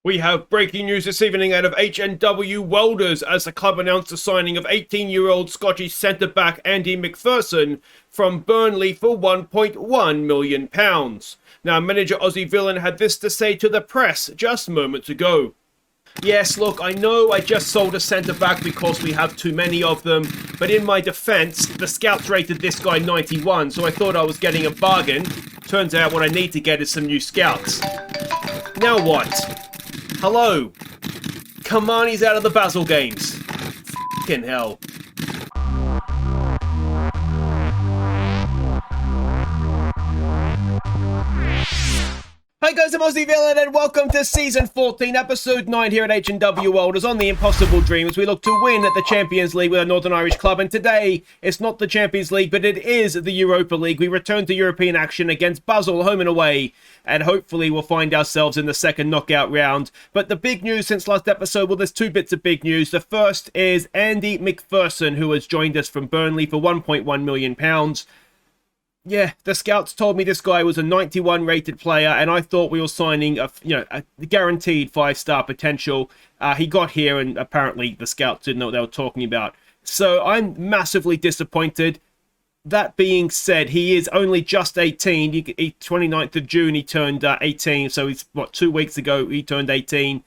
We have breaking news this evening out of H&W Welders as the club announced the signing of 18-year-old Scottish centre-back Andy McPherson from Burnley for £1.1 million. Now, manager Aussie Villain had this to say to the press just moments ago. Yes, look, I know I just sold a centre-back because we have too many of them, but in my defence, the scouts rated this guy 91, so I thought I was getting a bargain. Turns out what I need to get is some new scouts. Now what? Hello. Kamani's out of the Basel games. F***ing hell. Hi guys, I'm Aussie Villain and welcome to Season 14, Episode 9 here at H&W Welders on the Impossible Dream as we look to win at the Champions League with a Northern Irish club. And today, it's not the Champions League, but it is the Europa League. We return to European action against Basel, home and away, and hopefully we'll find ourselves in the second knockout round. But the big news since last episode, well, there's two bits of big news. The first is Andy McPherson, who has joined us from Burnley for £1.1 million. Yeah, the scouts told me this guy was a 91 rated player, and I thought we were signing a guaranteed 5-star potential. He got here, and apparently the scouts didn't know what they were talking about. So I'm massively disappointed. That being said, he is only just 18. 29th of June, he turned 18. So he's, 2 weeks ago, he turned 18.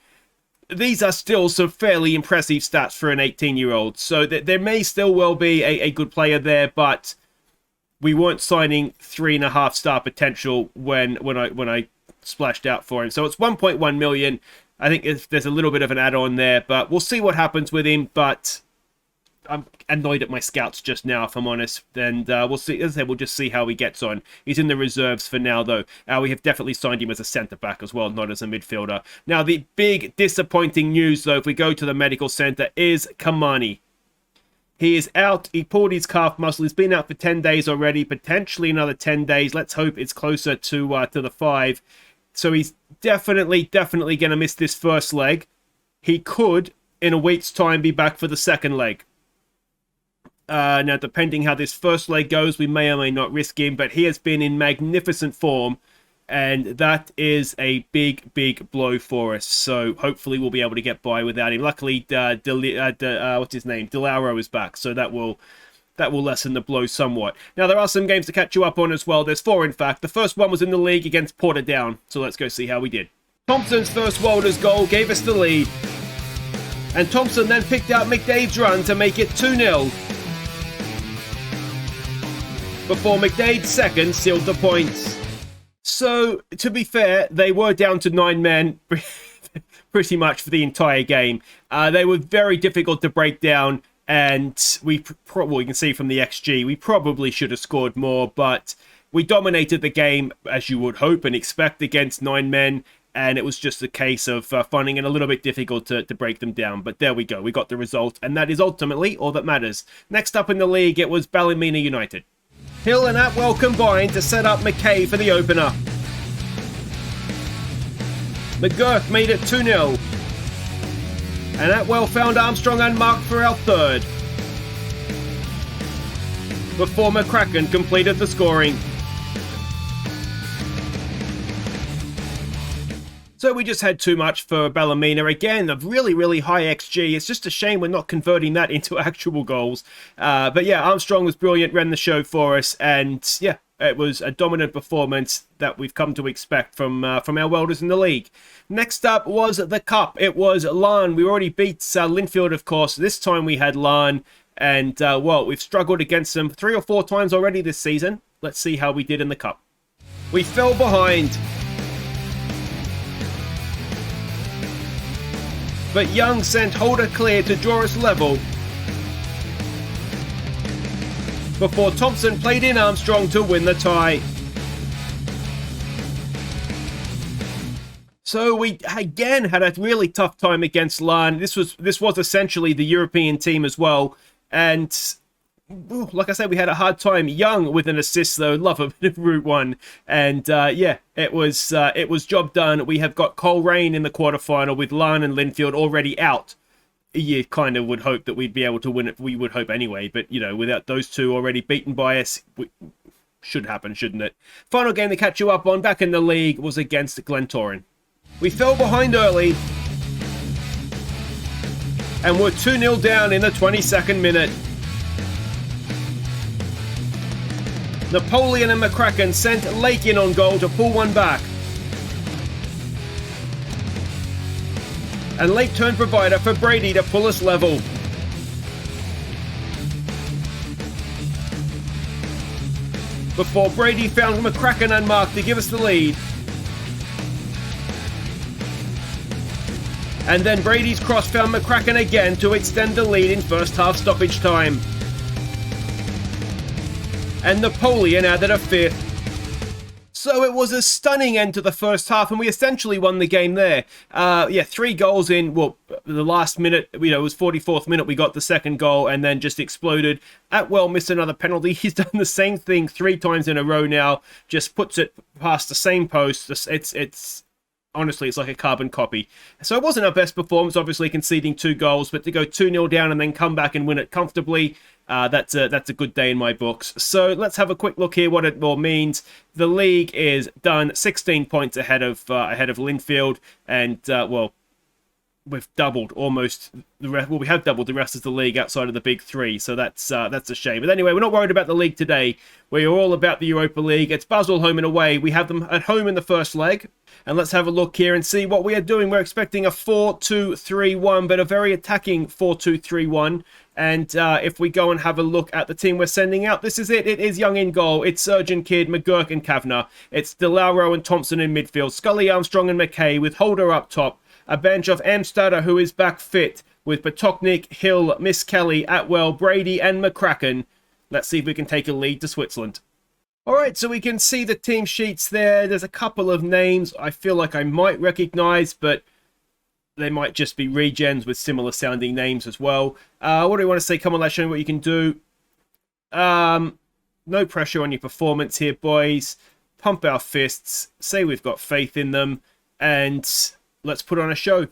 These are still some fairly impressive stats for an 18-year-old. So there may still well be a good player there, but we weren't signing 3.5-star potential when I splashed out for him. So it's 1.1 million. I think there's a little bit of an add-on there, but we'll see what happens with him. But I'm annoyed at my scouts just now, if I'm honest. And we'll see. As I said, we'll just see how he gets on. He's in the reserves for now, though. We have definitely signed him as a centre-back as well, not as a midfielder. Now, the big disappointing news, though, if we go to the medical centre, is Kamani. He is out. He pulled his calf muscle. He's been out for 10 days already, potentially another 10 days. Let's hope it's closer to the 5. So he's definitely going to miss this first leg. He could, in a week's time, be back for the second leg. Now, depending how this first leg goes, we may or may not risk him, but he has been in magnificent form, and that is a big blow for us. So hopefully we'll be able to get by without him. Luckily, what's his name? Delauro is back, so that will lessen the blow somewhat. Now, there are some games to catch you up on as well. There's 4, in fact. The first one was in the league against Portadown, so let's go see how we did. Thompson's first Welders goal gave us the lead, and Thompson then picked out McDade's run to make it 2-0. Before McDade's second sealed the points. So, to be fair, they were down to 9 men pretty much for the entire game. They were very difficult to break down, and you can see from the XG, we probably should have scored more, but we dominated the game, as you would hope and expect, against 9 men, and it was just a case of finding it a little bit difficult to break them down. But there we go, we got the result, and that is ultimately all that matters. Next up in the league, it was Ballymena United. Hill and Atwell combined to set up McKay for the opener. McGurk made it 2-0. And Atwell found Armstrong unmarked for our third. Before McCracken completed the scoring. So we just had too much for Ballymena. Again, a really high XG. It's just a shame we're not converting that into actual goals. But yeah, Armstrong was brilliant, ran the show for us. And yeah, it was a dominant performance that we've come to expect from our welders in the league. Next up was the Cup. It was Larne. We already beat Linfield, of course. This time we had Larne. And, well, we've struggled against them 3 or 4 times already this season. Let's see how we did in the Cup. We fell behind. But Young sent Holder clear to draw us level. Before Thompson played in Armstrong to win the tie. So we again had a really tough time against Larne. This was essentially the European team as well. And like I said, we had a hard time. Young with an assist though, love a bit of Route 1. And yeah, it was job done. We have got Coleraine in the quarterfinal with Larne and Linfield already out. You kind of would hope that we'd be able to win it. We would hope anyway, but you know, without those two already beaten by us, should happen, shouldn't it? Final game to catch you up on back in the league was against Glentoran. We fell behind early, and we're 2-0 down in the 22nd minute. Napoleon and McCracken sent Lake in on goal to pull one back. And Lake turned provider for Brady to pull us level. Before Brady found McCracken unmarked to give us the lead. And then Brady's cross found McCracken again to extend the lead in first half stoppage time. And Napoleon added a fifth. So it was a stunning end to the first half, and we essentially won the game there. 3 goals in, well, the last minute, it was 44th minute, we got the second goal, and then just exploded. Atwell missed another penalty. He's done the same thing 3 times in a row now, just puts it past the same post. It's honestly, it's like a carbon copy. So it wasn't our best performance, obviously conceding 2 goals, but to go 2-0 down and then come back and win it comfortably, that's a good day in my books. So let's have a quick look here what it all means. The league is done 16 points ahead of Linfield, and we've doubled almost the rest. Well, we have doubled the rest of the league outside of the big 3, so that's a shame. But anyway, we're not worried about the league today. We are all about the Europa League. It's Basel home and away. We have them at home in the first leg. And let's have a look here and see what we are doing. We're expecting a 4-2-3-1, but a very attacking 4-2-3-1. And if we go and have a look at the team we're sending out, this is it. It is Young in goal. It's Surgeon, Kidd, McGurk and Kavanagh. It's DeLauro and Thompson in midfield. Scully, Armstrong and McKay with Holder up top. A bench of Amstadter, who is back fit, with Potoknik, Hill, Miss Kelly, Atwell, Brady and McCracken. Let's see if we can take a lead to Switzerland. All right, so we can see the team sheets there. There's a couple of names I feel like I might recognize, but they might just be regens with similar sounding names as well. What do we want to say? Come on, let's show you what you can do. No pressure on your performance here, boys. Pump our fists. Say we've got faith in them. And let's put on a show.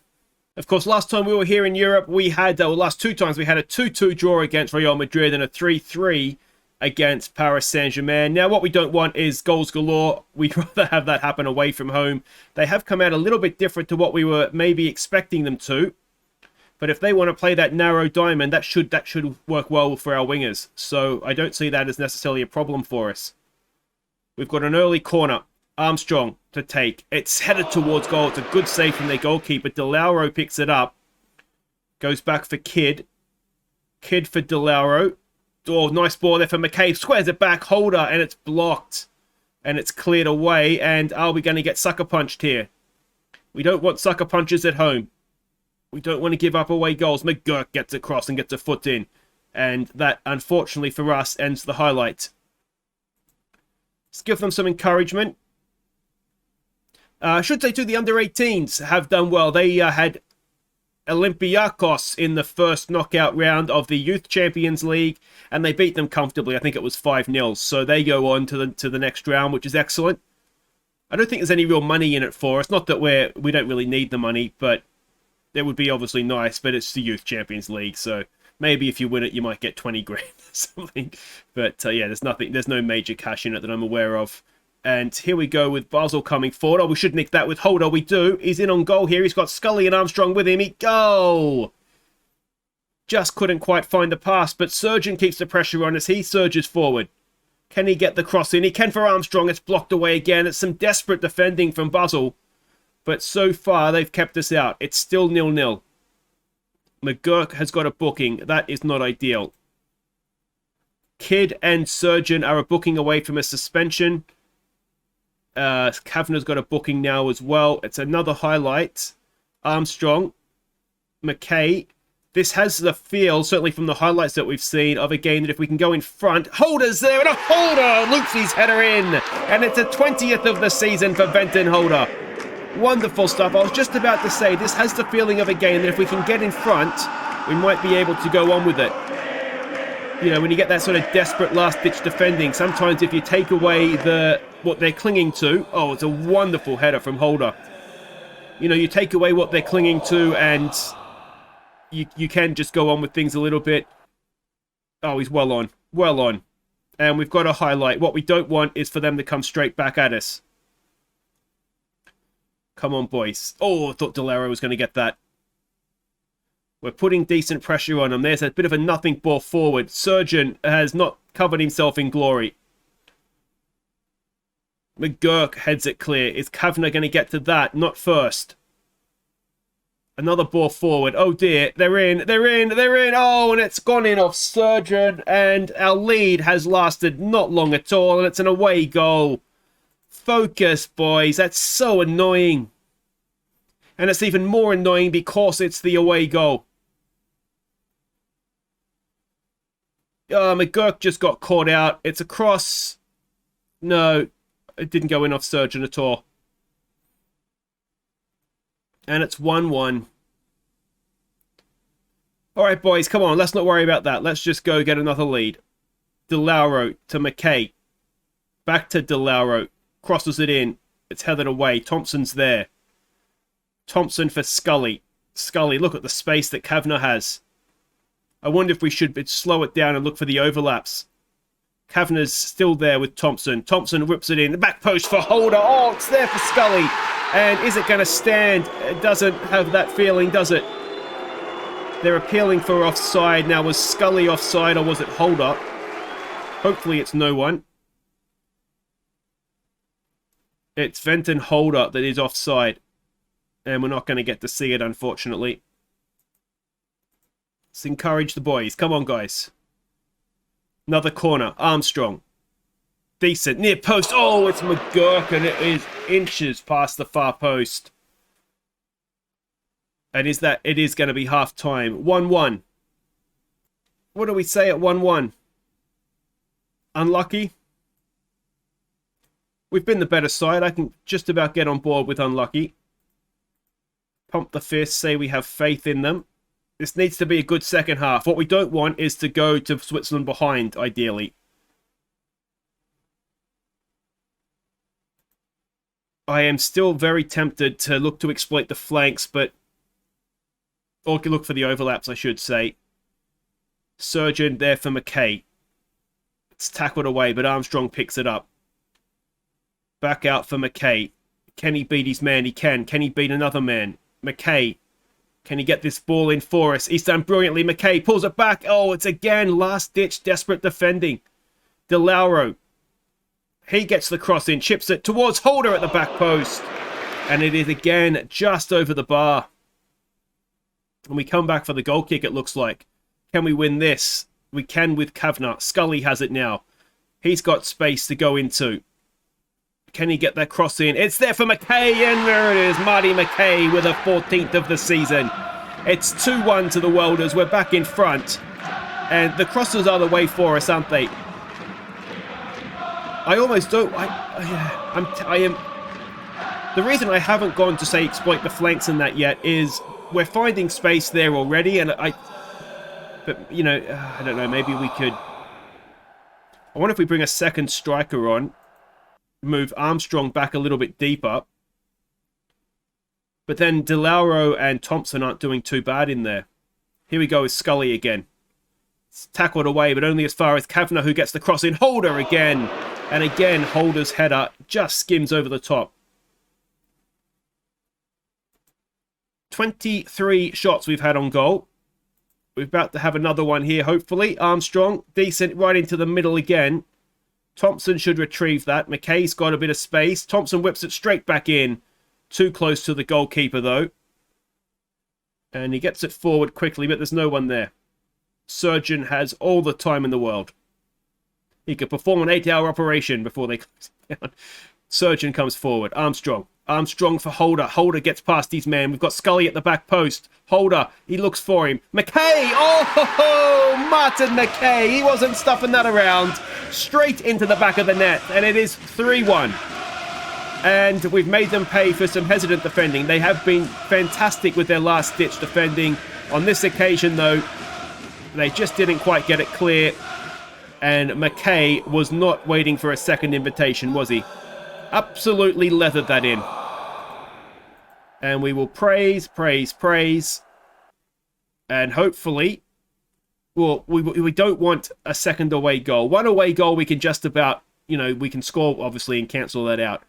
Of course, last time we were here in Europe, we had, last 2 times, we had a 2-2 draw against Real Madrid and a 3-3 against Paris Saint-Germain. Now, what we don't want is goals galore. We'd rather have that happen away from home. They have come out a little bit different to what we were maybe expecting them to. But if they want to play that narrow diamond, that should work well for our wingers. So I don't see that as necessarily a problem for us. We've got an early corner. Armstrong to take. It's headed towards goal. It's a good save from their goalkeeper. DeLauro picks it up. Goes back for Kidd. Kidd for DeLauro. Oh, nice ball there for McCabe. Squares it back. Holder, and it's blocked. And it's cleared away. And are we going to get sucker punched here? We don't want sucker punches at home. We don't want to give up away goals. McGurk gets across and gets a foot in. And that, unfortunately for us, ends the highlight. Let's give them some encouragement. I should say, too, the under-18s have done well. They had Olympiacos in the first knockout round of the Youth Champions League, and they beat them comfortably. I think it was 5-0. So they go on to the next round, which is excellent. I don't think there's any real money in it for us. Not that we don't really need the money, but it would be obviously nice. But it's the Youth Champions League, so maybe if you win it, you might get 20 grand or something. But yeah, there's no major cash in it that I'm aware of. And here we go with Basel coming forward. Oh, we should nick that with Holder. We do. He's in on goal here. He's got Scully and Armstrong with him. Goal! Just couldn't quite find the pass, but Surgeon keeps the pressure on as he surges forward. Can he get the cross in? He can for Armstrong. It's blocked away again. It's some desperate defending from Basel. But so far, they've kept us out. It's still 0-0. McGurk has got a booking. That is not ideal. Kidd and Surgeon are a booking away from a suspension. Kavanagh's got a booking now as well. It's another highlight. Armstrong. McKay. This has the feel, certainly from the highlights that we've seen, of a game that if we can go in front... Holder's there, and a Holder loops his header in. And it's a 20th of the season for Benton Holder. Wonderful stuff. I was just about to say, this has the feeling of a game that if we can get in front, we might be able to go on with it. You know, when you get that sort of desperate last-ditch defending, sometimes if you take away what they're clinging to... Oh, it's a wonderful header from Holder. You know, you take away what they're clinging to and you can just go on with things a little bit. Oh, he's well on. Well on. And we've got a highlight. What we don't want is for them to come straight back at us. Come on, boys. Oh, I thought Delaro was going to get that. We're putting decent pressure on him. There's a bit of a nothing ball forward. Surgeon has not covered himself in glory. McGurk heads it clear. Is Kavanagh going to get to that? Not first. Another ball forward. Oh dear. They're in. They're in. They're in. Oh, and it's gone in off Surgeon. And our lead has lasted not long at all. And it's an away goal. Focus, boys. That's so annoying. And it's even more annoying because it's the away goal. McGurk just got caught out. It's a cross. No, it didn't go in off Surgeon at all. And it's 1-1. All right, boys, come on. Let's not worry about that. Let's just go get another lead. DeLauro to McKay. Back to DeLauro. Crosses it in. It's headed away. Thompson's there. Thompson for Scully. Scully, look at the space that Kavanagh has. I wonder if we should slow it down and look for the overlaps. Kavanagh's still there with Thompson. Thompson whips it in. The back post for Holder. Oh, it's there for Scully. And is it going to stand? It doesn't have that feeling, does it? They're appealing for offside. Now, was Scully offside or was it Holder? Hopefully it's no one. It's Venton Holder that is offside. And we're not going to get to see it, unfortunately. Let's encourage the boys. Come on, guys. Another corner. Armstrong. Decent. Near post. Oh, it's McGurk, and it is inches past the far post. And it is going to be half time. 1-1. What do we say at 1-1? Unlucky? We've been the better side. I can just about get on board with unlucky. Pump the fist, say we have faith in them. This needs to be a good second half. What we don't want is to go to Switzerland behind, ideally. I am still very tempted to look to exploit the flanks, but... or look for the overlaps, I should say. Surgeon there for McKay. It's tackled away, but Armstrong picks it up. Back out for McKay. Can he beat his man? He can. Can he beat another man? McKay. Can he get this ball in for us? He's done brilliantly. McKay pulls it back. Oh, it's again last-ditch desperate defending. DeLauro. He gets the cross in. Chips it towards Holder at the back post. And it is again just over the bar. And we come back for the goal kick, it looks like. Can we win this? We can with Kavanagh. Scully has it now. He's got space to go into. Can he get that cross in? It's there for McKay, and there it is. Marty McKay with a 14th of the season. It's 2-1 to the Welders. We're back in front. And the crosses are the way for us, aren't they? I almost don't... I am... The reason I haven't gone to, say, exploit the flanks in that yet is we're finding space there already, and But, you know, I don't know, maybe we could... I wonder if we bring a second striker on. Move Armstrong back a little bit deeper. But then DeLauro and Thompson aren't doing too bad in there. Here we go with Scully again. It's tackled away, but only as far as Kavanagh, who gets the cross in. Holder again. And again, Holder's header just skims over the top. 23 shots we've had on goal. We're about to have another one here, hopefully. Armstrong, decent, right into the middle again. Thompson should retrieve that. McKay's got a bit of space. Thompson whips it straight back in. Too close to the goalkeeper, though. And he gets it forward quickly, but there's no one there. Surgeon has all the time in the world. He could perform an 8-hour operation before they close down. Surgeon comes forward. Armstrong. Armstrong for Holder. Holder gets past his man. We've got Scully at the back post. Holder. He looks for him. McKay. Oh, Martin McKay. He wasn't stuffing that around. Straight into the back of the net. And it is 3-1. And we've made them pay for some hesitant defending. They have been fantastic with their last-ditch defending. On this occasion, though, they just didn't quite get it clear. And McKay was not waiting for a second invitation, was he? Absolutely leathered that in. And we will praise. And hopefully, well, we don't want a second away goal. One away goal we can just about, you know, we can score, obviously, and cancel that out.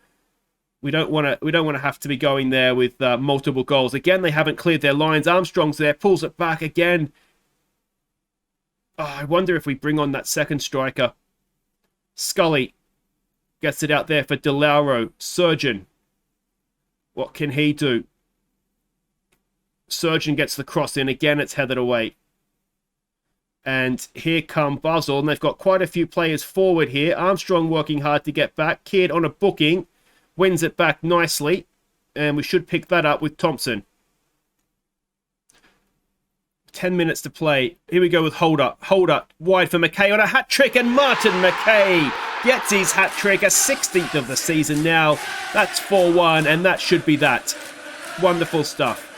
We don't want to have to be going there with multiple goals. Again, they haven't cleared their lines. Armstrong's there, pulls it back again. Oh, I wonder if we bring on that second striker. Scully gets it out there for De Lauro. Surgeon. What can he do? Surgeon gets the cross in. Again, it's headed away. And here come Basel, and they've got quite a few players forward here. Armstrong working hard to get back. Kidd on a booking. Wins it back nicely. And we should pick that up with Thompson. 10 minutes to play. Here we go with Holder. Holder wide for McKay on a hat-trick, and Martin McKay gets his hat-trick, a 16th of the season now. That's 4-1, and that should be that. Wonderful stuff.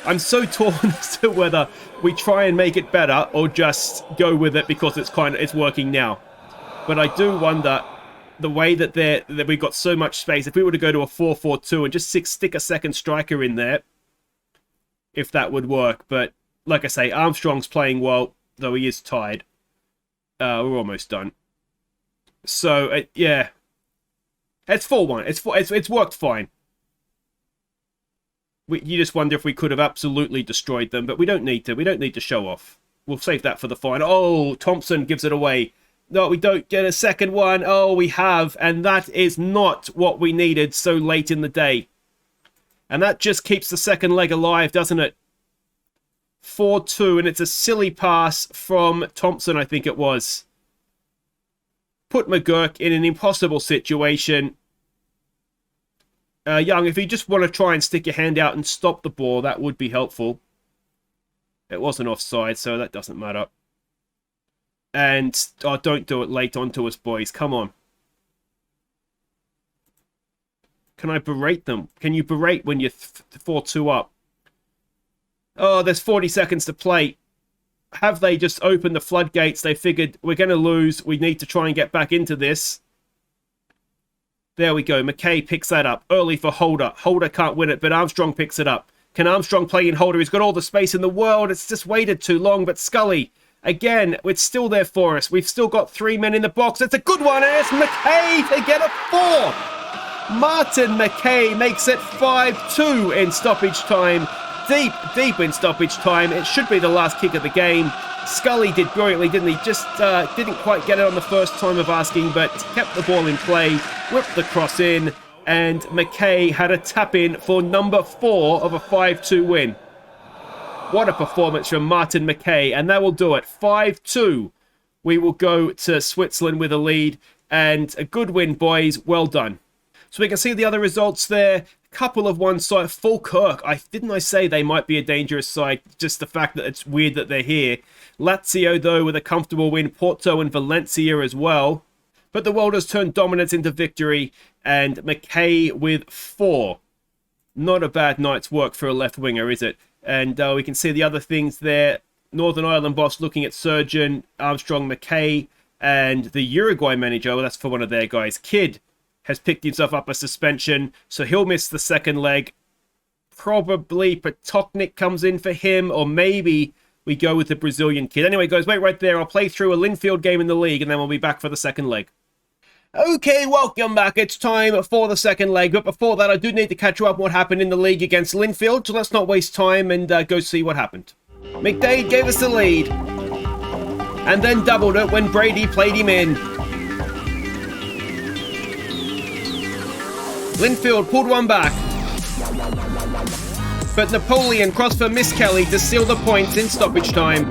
I'm so torn as to whether we try and make it better or just go with it because it's working now. But I do wonder the way that we've got so much space. If we were to go to a 4-4-2 and just stick a second striker in there, if that would work. But like I say, Armstrong's playing well, though he is tired. We're almost done. So yeah, it's 4-1. It's worked fine. You just wonder if we could have absolutely destroyed them, but we don't need to. We don't need to show off. We'll save that for the final. Oh, Thompson gives it away. No, we don't get a second one. Oh, we have, and that is not what we needed so late in the day. And that just keeps the second leg alive, doesn't it? 4-2, and it's a silly pass from Thompson, I think it was. Put McGurk in an impossible situation. Young, if you just want to try and stick your hand out and stop the ball, that would be helpful. It wasn't offside, so that doesn't matter. And don't do it late onto us, boys. Come on. Can I berate them? Can you berate when you're 4-2 up? Oh, there's 40 seconds to play. Have they just opened the floodgates? They figured we're going to lose. We need to try and get back into this. There we go. McKay picks that up. Early for Holder. Holder can't win it, but Armstrong picks it up. Can Armstrong play in Holder? He's got all the space in the world. It's just waited too long, but Scully, again, it's still there for us. We've still got 3 men in the box. It's a good one, and it's McKay to get a 4. Martin McKay makes it 5-2 in stoppage time. Deep in stoppage time. It should be the last kick of the game. Scully did brilliantly, didn't he? Just didn't quite get it on the first time of asking, but kept the ball in play, whipped the cross in, and McKay had a tap-in for number 4 of a 5-2 win. What a performance from Martin McKay, and that will do it. 5-2. We will go to Switzerland with a lead, and a good win, boys. Well done. So we can see the other results there. Couple of one side. Falkirk. Didn't I say they might be a dangerous side? Just the fact that it's weird that they're here. Lazio, though, with a comfortable win. Porto and Valencia as well. But the Welders turned dominance into victory. And McKay with 4. Not a bad night's work for a left winger, is it? And we can see the other things there. Northern Ireland boss looking at Surgeon, Armstrong, McKay, and the Uruguay manager. Well, that's for one of their guys. Kidd has picked himself up a suspension, so he'll miss the second leg. Probably Potoknik comes in for him, or maybe we go with the Brazilian kid. Anyway, guys, wait right there. I'll play through a Linfield game in the league, and then we'll be back for the second leg. Okay, welcome back. It's time for the second leg, but before that, I do need to catch you up on what happened in the league against Linfield, so let's not waste time and go see what happened. McDade gave us the lead, and then doubled it when Brady played him in. Linfield pulled one back, but Napoleon crossed for Miss Kelly to seal the points in stoppage time.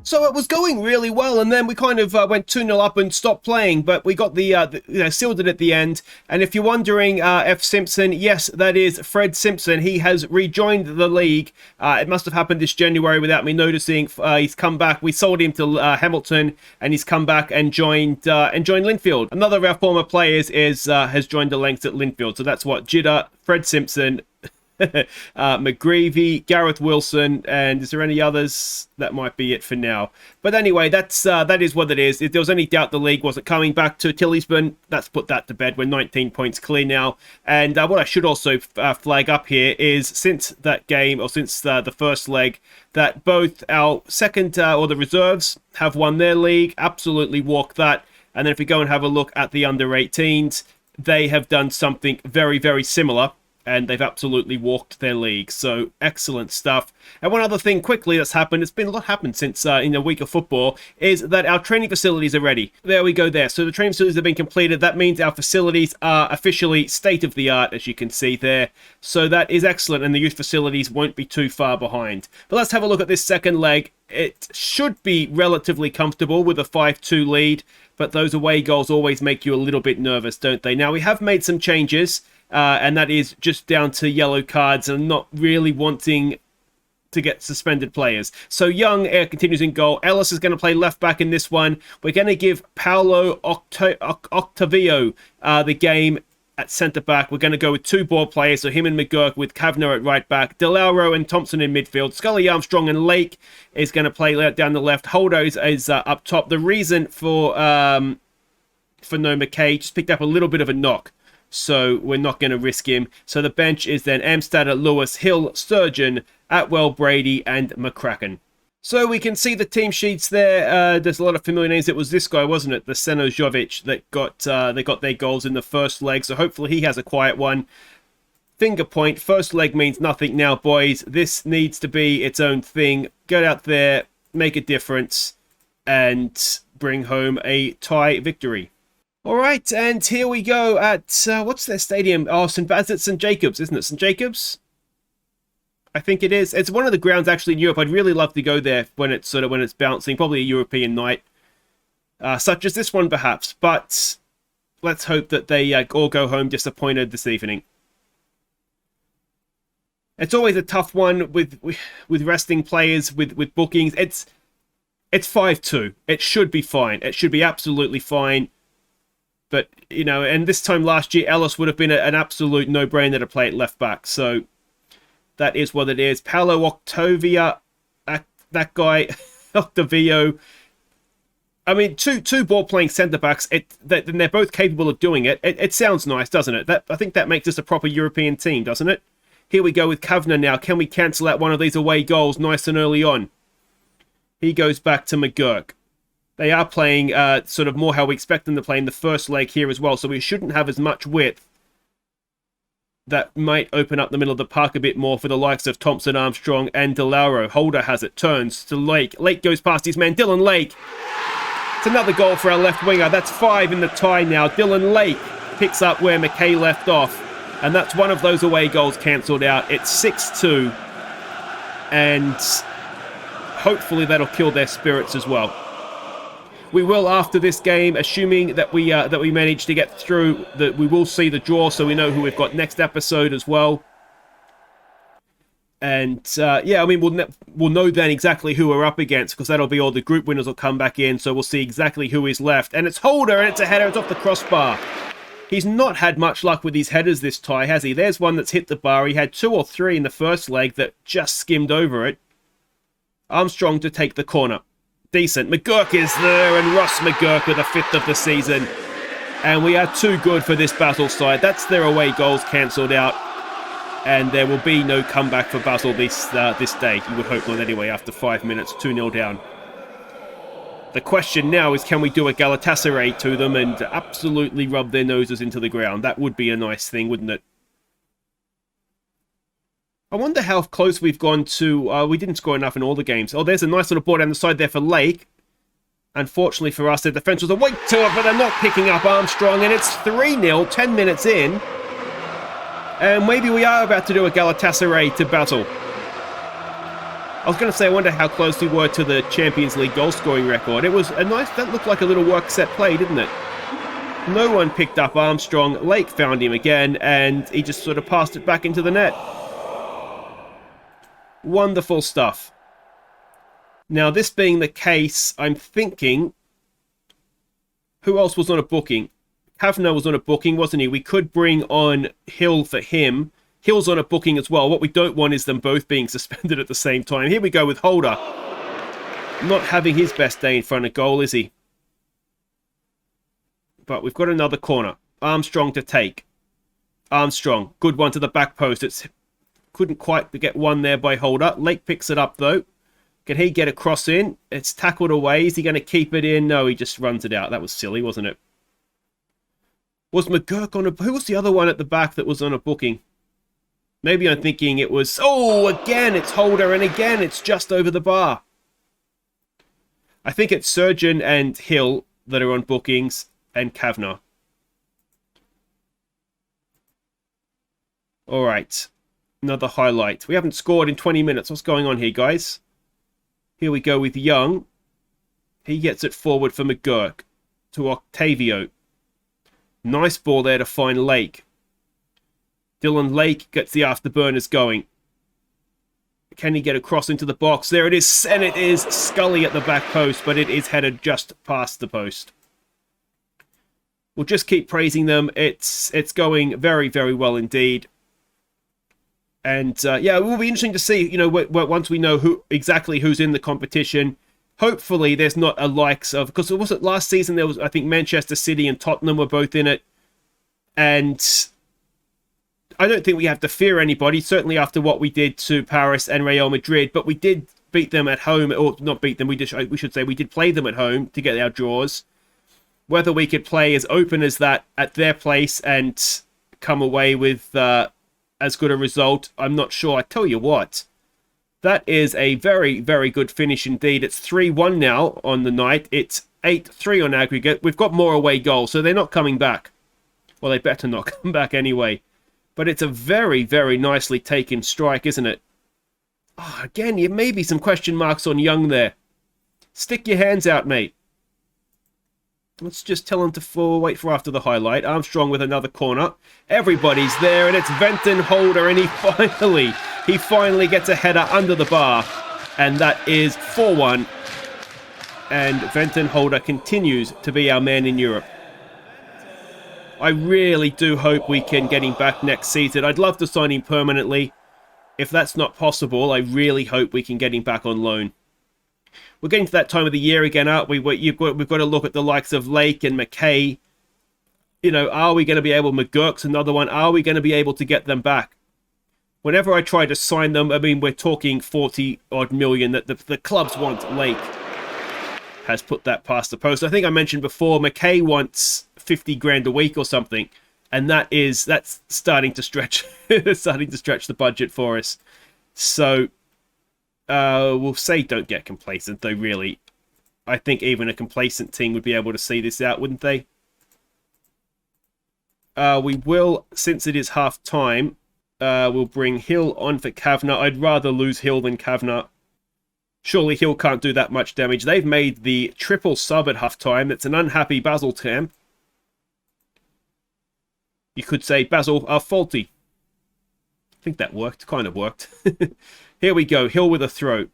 So it was going really well, and then we kind of went 2-0 up and stopped playing, but we got sealed it at the end. And if you're wondering, F. Simpson, yes, that is Fred Simpson. He has rejoined the league. It must have happened this January without me noticing. He's come back. We sold him to Hamilton, and he's come back and joined Linfield. Another of our former players has joined the ranks at Linfield. So that's what Jidda, Fred Simpson, McGreevy, Gareth Wilson, and is there any others? That might be it for now. But anyway, that is what it is. If there was any doubt the league wasn't coming back to Tillysburn, let's put that to bed. We're 19 points clear now. And what I should also flag up here is since that game, or since the first leg, that both our second or the reserves have won their league. Absolutely walked that. And then if we go and have a look at the under-18s, they have done something very, very similar, and they've absolutely walked their league. So excellent stuff. And one other thing quickly that's happened, it's been a lot happened since in a week of football, is that our training facilities are ready. There we go there. So the training facilities have been completed. That means our facilities are officially state-of-the-art, as you can see there. So that is excellent, and the youth facilities won't be too far behind. But let's have a look at this second leg. It should be relatively comfortable with a 5-2 lead, but those away goals always make you a little bit nervous, don't they? Now, we have made some changes. And that is just down to yellow cards and not really wanting to get suspended players. So Young continues in goal. Ellis is going to play left back in this one. We're going to give Paolo Octavio the game at centre back. We're going to go with 2 ball players, so him and McGurk with Kavanagh at right back. De Lauro and Thompson in midfield. Scully, Armstrong and Lake is going to play down the left. Holder is up top. The reason for no McKay, just picked up a little bit of a knock, so we're not going to risk him. So the bench is then Amstadter, Lewis, Hill, Sturgeon, Atwell, Brady, and McCracken. So we can see the team sheets there. There's a lot of familiar names. It was this guy, wasn't it? The Senojovic that got their goals in the first leg. So hopefully he has a quiet one. Finger point. First leg means nothing now, boys. This needs to be its own thing. Get out there, make a difference, and bring home a tie victory. All right, and here we go at, what's their stadium? Oh, St. Jacobs, isn't it? St. Jacobs? I think it is. It's one of the grounds actually in Europe. I'd really love to go there when it's bouncing. Probably a European night, such as this one perhaps. But let's hope that they all go home disappointed this evening. It's always a tough one with resting players, with bookings. It's 5-2. It should be fine. It should be absolutely fine. But, you know, and this time last year, Ellis would have been an absolute no-brainer to play at left back. So that is what it is. Paolo Octavia, that guy, Octavio. I mean, two ball-playing centre-backs, they're both capable of doing it. It sounds nice, doesn't it? I think that makes us a proper European team, doesn't it? Here we go with Kavanagh now. Can we cancel out one of these away goals nice and early on? He goes back to McGurk. They are playing sort of more how we expect them to play in the first leg here as well, so we shouldn't have as much width. That might open up the middle of the park a bit more for the likes of Thompson, Armstrong, and De Lauro. Holder has it, turns to Lake. Lake goes past his man, Dylan Lake. It's another goal for our left winger. That's 5 in the tie now. Dylan Lake picks up where McKay left off, and that's one of those away goals cancelled out. It's 6-2, and hopefully that'll kill their spirits as well. We will, after this game, assuming that we manage to get through, that we will see the draw, so we know who we've got next episode as well. And yeah, I mean, we'll know then exactly who we're up against, because that'll be all the group winners will come back in, so we'll see exactly who is left. And it's Holder, and it's a header. It's off the crossbar. He's not had much luck with his headers this tie, has he? There's one that's hit the bar. He had 2 or 3 in the first leg that just skimmed over it. Armstrong to take the corner. Decent. McGurk is there, and Ross McGurk with a 5th of the season. And we are too good for this Basel side. That's their away goals cancelled out. And there will be no comeback for Basel this day. You would hope not anyway, after 5 minutes, 2-0 down. The question now is, can we do a Galatasaray to them and absolutely rub their noses into the ground? That would be a nice thing, wouldn't it? I wonder how close we've gone to... we didn't score enough in all the games. Oh, there's a nice little ball down the side there for Lake. Unfortunately for us, the defence was away to it, but they're not picking up Armstrong, and it's 3-0, 10 minutes in. And maybe we are about to do a Galatasaray to Basel. I was going to say, I wonder how close we were to the Champions League goal-scoring record. It was a nice... That looked like a little work-set play, didn't it? No one picked up Armstrong. Lake found him again, and he just sort of passed it back into the net. Wonderful stuff. Now, this being the case, I'm thinking... Who else was on a booking? Kavanagh was on a booking, wasn't he? We could bring on Hill for him. Hill's on a booking as well. What we don't want is them both being suspended at the same time. Here we go with Holder. Not having his best day in front of goal, is he? But we've got another corner. Armstrong to take. Armstrong. Good one to the back post. Couldn't quite get one there by Holder. Lake picks it up, though. Can he get a cross in? It's tackled away. Is he going to keep it in? No, he just runs it out. That was silly, wasn't it? Was McGurk on a... Who was the other one at the back that was on a booking? Maybe I'm thinking it was... Oh, again, it's Holder, and again, it's just over the bar. I think it's Surgeon and Hill that are on bookings, and Kavanagh. All right. Another highlight. We haven't scored in 20 minutes. What's going on here, guys? Here we go with Young. He gets it forward for McGurk to Octavio. Nice ball there to find Lake. Dylan Lake gets the afterburners going. Can he get across into the box? There it is, and it is Scully at the back post, but it is headed just past the post. We'll just keep praising them. It's going very, very well indeed. And yeah, it will be interesting to see, you know, once we know exactly who's in the competition. Hopefully there's not a likes of, because it wasn't last season, there was, I think, Manchester City and Tottenham were both in it. And I don't think we have to fear anybody, certainly after what we did to Paris and Real Madrid. But we did beat them at home, or not beat them, we should say we did play them at home to get our draws. Whether we could play as open as that at their place and come away with as good a result, I'm not sure. I tell you what, that is a very, very good finish indeed. It's 3-1 now on the night. It's 8-3 on aggregate. We've got more away goals, so they're not coming back. Well, they better not come back anyway. But it's a very, very nicely taken strike, isn't it? Oh, again, you may be some question marks on Young there. Stick your hands out, mate. Let's just tell him to wait for after the highlight. Armstrong with another corner. Everybody's there, and it's Venton Holder, and he finally gets a header under the bar. And that is 4-1. And Venton Holder continues to be our man in Europe. I really do hope we can get him back next season. I'd love to sign him permanently. If that's not possible, I really hope we can get him back on loan. We're getting to that time of the year again, aren't we? We've got to look at the likes of Lake and McKay. You know, are we going to be able... McGurk's another one. Are we going to be able to get them back? Whenever I try to sign them, I mean, we're talking 40-odd million that the clubs want. Lake has put that past the post. I think I mentioned before, McKay wants 50 grand a week or something. And that's starting to stretch, starting to stretch the budget for us. So... we'll say don't get complacent, though, really. I think even a complacent team would be able to see this out, wouldn't they? We will, since it is half-time, we'll bring Hill on for Kavanagh. I'd rather lose Hill than Kavanagh. Surely Hill can't do that much damage. They've made the triple sub at half-time. It's an unhappy Basel camp. You could say Basel are faulty. I think that worked. Kind of worked. Here we go. Hill with a throw.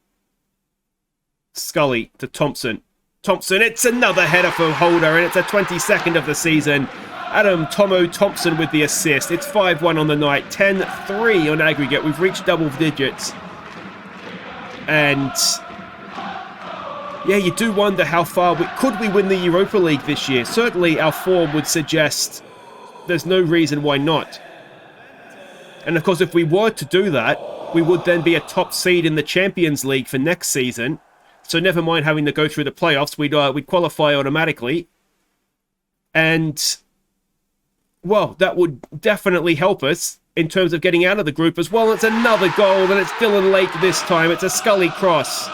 Scully to Thompson. Thompson, it's another header for Holder, and it's a 22nd of the season. Adam Tomo Thompson with the assist. It's 5-1 on the night. 10-3 on aggregate. We've reached double digits. And... yeah, you do wonder how far... could we win the Europa League this year? Certainly our form would suggest there's no reason why not. And of course, if we were to do that, we would then be a top seed in the Champions League for next season. So never mind having to go through the playoffs, we'd qualify automatically. And, well, that would definitely help us in terms of getting out of the group as well. It's another goal, and it's Dylan Lake this time. It's a Scully cross.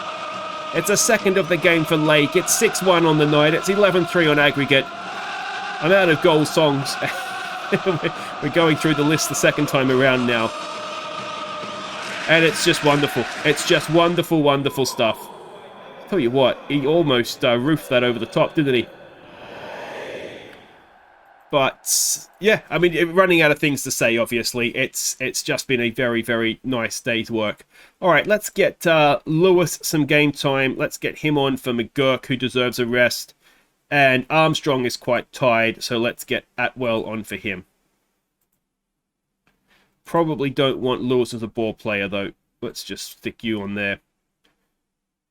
It's a second of the game for Lake. It's 6-1 on the night. It's 11-3 on aggregate. I'm out of goal songs. We're going through the list the second time around now. And it's just wonderful. It's just wonderful, wonderful stuff. Tell you what, he almost roofed that over the top, didn't he? But, yeah, I mean, running out of things to say, obviously. It's just been a very, very nice day's work. All right, let's get Lewis some game time. Let's get him on for McGurk, who deserves a rest. And Armstrong is quite tired, so let's get Atwell on for him. Probably don't want Lewis as a ball player, though. Let's just stick you on there.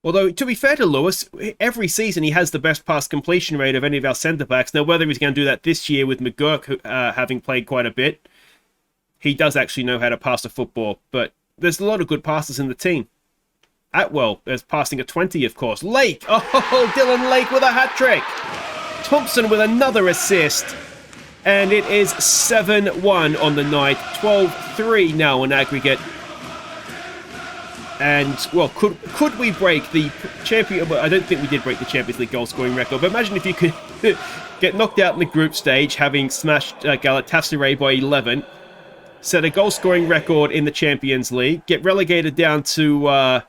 Although, to be fair to Lewis, every season he has the best pass completion rate of any of our centre-backs. Now, whether he's going to do that this year with McGurk having played quite a bit, he does actually know how to pass a football. But there's a lot of good passes in the team. Atwell is passing a 20, of course. Lake. Oh, Dylan Lake with a hat-trick. Thompson with another assist. And it is 7-1 on the night. 12-3 now on aggregate. And, well, could we break the champion... Well, I don't think we did break the Champions League goal-scoring record. But imagine if you could get knocked out in the group stage, having smashed Galatasaray by 11. Set a goal-scoring record in the Champions League. Get relegated down to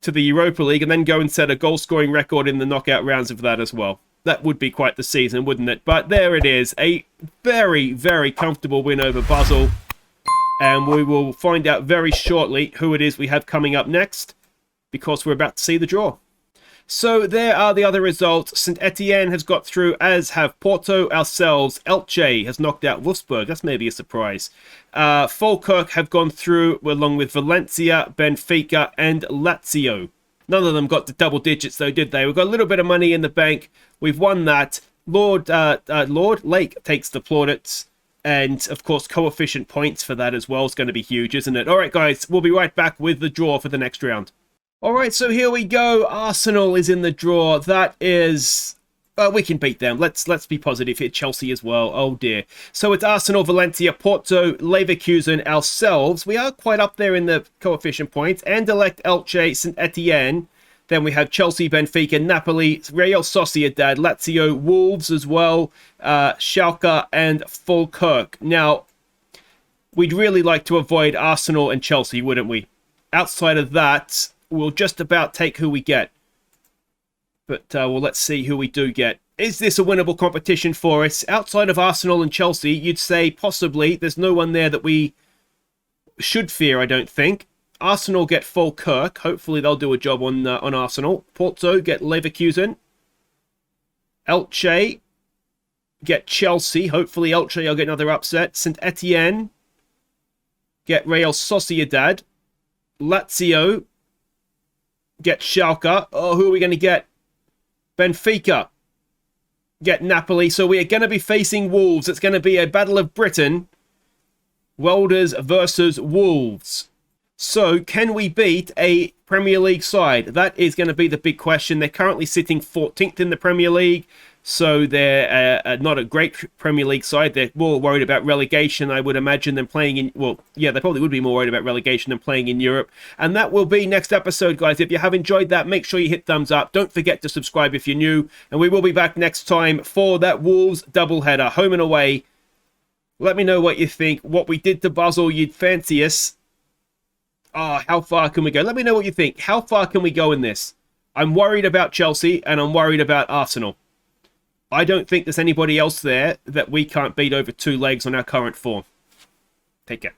the Europa League. And then go and set a goal-scoring record in the knockout rounds of that as well. That would be quite the season, wouldn't it? But there it is. A very, very comfortable win over Basel. And we will find out very shortly who it is we have coming up next, because we're about to see the draw. So there are the other results. St Etienne has got through, as have Porto, ourselves. Elche has knocked out Wolfsburg. That's maybe a surprise. Falkirk have gone through, along with Valencia, Benfica, and Lazio. None of them got to double digits, though, did they? We've got a little bit of money in the bank. We've won that. Lord Lake takes the plaudits. And, of course, coefficient points for that as well is going to be huge, isn't it? All right, guys, we'll be right back with the draw for the next round. All right, so here we go. Arsenal is in the draw. That is... we can beat them. Let's be positive here. Chelsea as well. Oh, dear. So it's Arsenal, Valencia, Porto, Leverkusen, ourselves. We are quite up there in the coefficient points. Anderlecht, Elche, St Etienne. Then we have Chelsea, Benfica, Napoli, Real Sociedad, Lazio, Wolves as well, Schalke and Falkirk. Now, we'd really like to avoid Arsenal and Chelsea, wouldn't we? Outside of that, we'll just about take who we get. But, well, let's see who we do get. Is this a winnable competition for us? Outside of Arsenal and Chelsea, you'd say possibly. There's no one there that we should fear, I don't think. Arsenal get Falkirk. Hopefully they'll do a job on Arsenal. Porto get Leverkusen. Elche get Chelsea. Hopefully Elche will get another upset. St Etienne get Real Sociedad. Lazio get Schalke. Oh, who are we going to get? Benfica get Napoli. So we are going to be facing Wolves. It's going to be a battle of Britain. Welders versus Wolves. So, can we beat a Premier League side? That is going to be the big question. They're currently sitting 14th in the Premier League, so they're not a great Premier League side. They're more worried about relegation, I would imagine, than playing in... Well, yeah, they probably would be more worried about relegation than playing in Europe. And that will be next episode, guys. If you have enjoyed that, make sure you hit thumbs up. Don't forget to subscribe if you're new. And we will be back next time for that Wolves doubleheader, home and away. Let me know what you think. What we did to Basel, you'd fancy us. Oh, how far can we go? Let me know what you think. How far can we go in this? I'm worried about Chelsea and I'm worried about Arsenal. I don't think there's anybody else there that we can't beat over two legs on our current form. Take care.